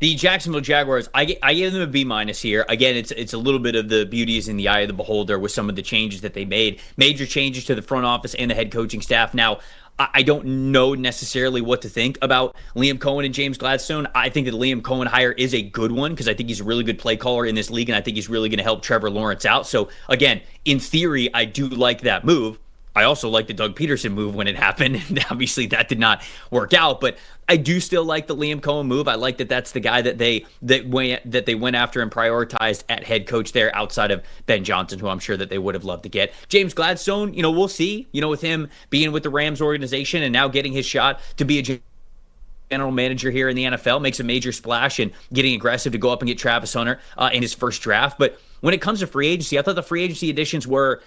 The Jacksonville Jaguars, I gave them a B minus here. Again, it's a little bit of the beauty is in the eye of the beholder with some of the changes that they made. Major changes to the front office and the head coaching staff. Now, I don't know necessarily what to think about Liam Cohen and James Gladstone. I think that the Liam Cohen hire is a good one because I think he's a really good play caller in this league, and I think he's really going to help Trevor Lawrence out. So, again, in theory, I do like that move. I also like the Doug Peterson move when it happened, and obviously that did not work out. But I do still like the Liam Cohen move. I like that that's the guy that they went after and prioritized at head coach there, outside of Ben Johnson, who I'm sure that they would have loved to get. James Gladstone, we'll see. With him being with the Rams organization and now getting his shot to be a general manager here in the NFL, makes a major splash and getting aggressive to go up and get Travis Hunter in his first draft. But when it comes to free agency, I thought the free agency additions were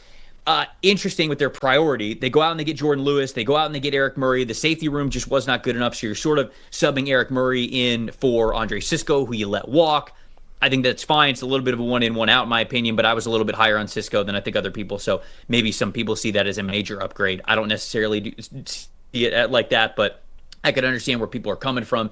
interesting with their priority. They go out and they get Jordan Lewis. They go out and they get Eric Murray. The safety room just was not good enough, so you're sort of subbing Eric Murray in for Andre Sisco, who you let walk. I think that's fine. It's a little bit of a one-in, one-out, in my opinion, but I was a little bit higher on Sisco than I think other people, so maybe some people see that as a major upgrade. I don't necessarily see it like that, but I could understand where people are coming from.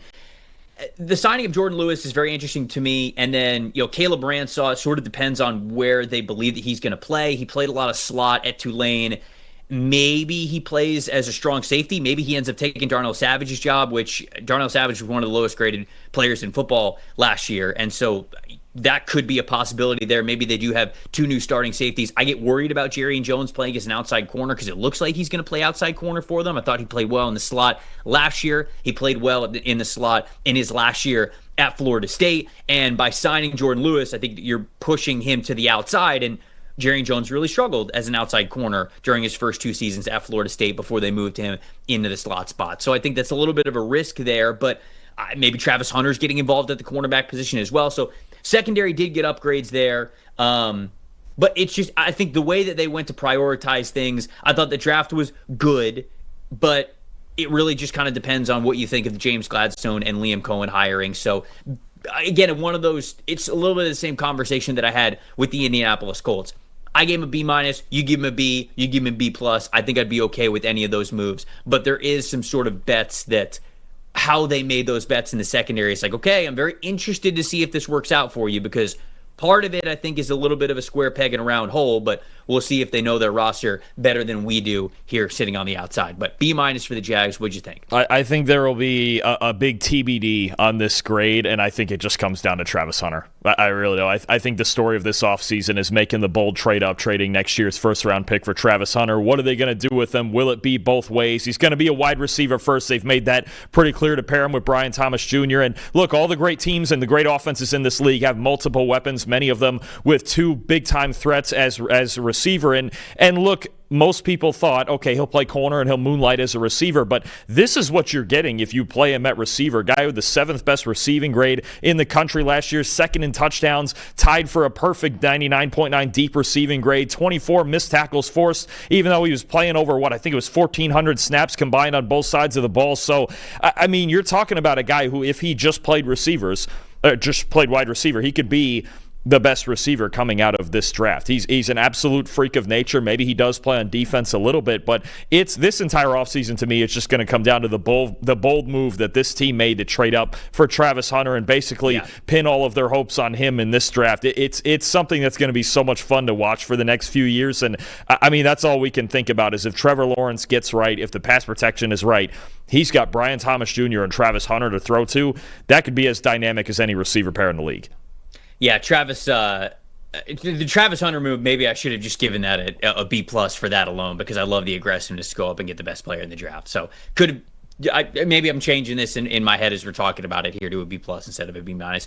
The signing of Jordan Lewis is very interesting to me. And then, Caleb Ransaw, it sort of depends on where they believe that he's going to play. He played a lot of slot at Tulane. Maybe he plays as a strong safety. Maybe he ends up taking Darnell Savage's job, which Darnell Savage was one of the lowest graded players in football last year. And so that could be a possibility there. Maybe they do have two new starting safeties. I get worried about Jerry Jones playing as an outside corner because it looks like he's going to play outside corner for them. I thought he played well in the slot last year. He played well in the slot in his last year at Florida State. And by signing Jordan Lewis, I think you're pushing him to the outside. And Jerry Jones really struggled as an outside corner during his first two seasons at Florida State before they moved him into the slot spot. So I think that's a little bit of a risk there, but maybe Travis Hunter's getting involved at the cornerback position as well. So secondary did get upgrades there. But it's just, I think the way that they went to prioritize things, I thought the draft was good, but it really just kind of depends on what you think of the James Gladstone and Liam Cohen hiring. So again, one of those, it's a little bit of the same conversation that I had with the Indianapolis Colts. I gave him a B minus, you give him a B, you give him a B plus. I think I'd be okay with any of those moves. But there is some sort of bets that how they made those bets in the secondary. It's like, okay, I'm very interested to see if this works out for you, because part of it, I think, is a little bit of a square peg in a round hole, but we'll see if they know their roster better than we do here sitting on the outside. But B minus for the Jags. What'd you think? I think there will be a big TBD on this grade, and I think it just comes down to Travis Hunter. I really do. I think the story of this offseason is making the bold trade up, trading next year's first-round pick for Travis Hunter. What are they going to do with him? Will it be both ways? He's going to be a wide receiver first. They've made that pretty clear to pair him with Brian Thomas Jr. And look, all the great teams and the great offenses in this league have multiple weapons, many of them with two big-time threats as a receiver. And look, most people thought, okay, he'll play corner and he'll moonlight as a receiver, but this is what you're getting if you play him at receiver. Guy with the 7th best receiving grade in the country last year, 2nd in touchdowns, tied for a perfect 99.9 deep receiving grade, 24 missed tackles forced, even though he was playing over, I think it was 1,400 snaps combined on both sides of the ball. So, I mean, you're talking about a guy who, if he just played wide receiver, he could be the best receiver coming out of this draft. He's an absolute freak of nature. Maybe he does play on defense a little bit, but it's this entire offseason to me, it's just going to come down to the bold move that this team made to trade up for Travis Hunter and basically pin all of their hopes on him in this draft. It's something that's going to be so much fun to watch for the next few years. And I mean, that's all we can think about is if Trevor Lawrence gets right, if the pass protection is right, he's got Brian Thomas Jr. and Travis Hunter to throw to. That could be as dynamic as any receiver pair in the league. Yeah, the Travis Hunter move, maybe I should have just given that a B plus for that alone, because I love the aggressiveness to go up and get the best player in the draft. So maybe I'm changing this in my head as we're talking about it here to a B plus instead of a B minus.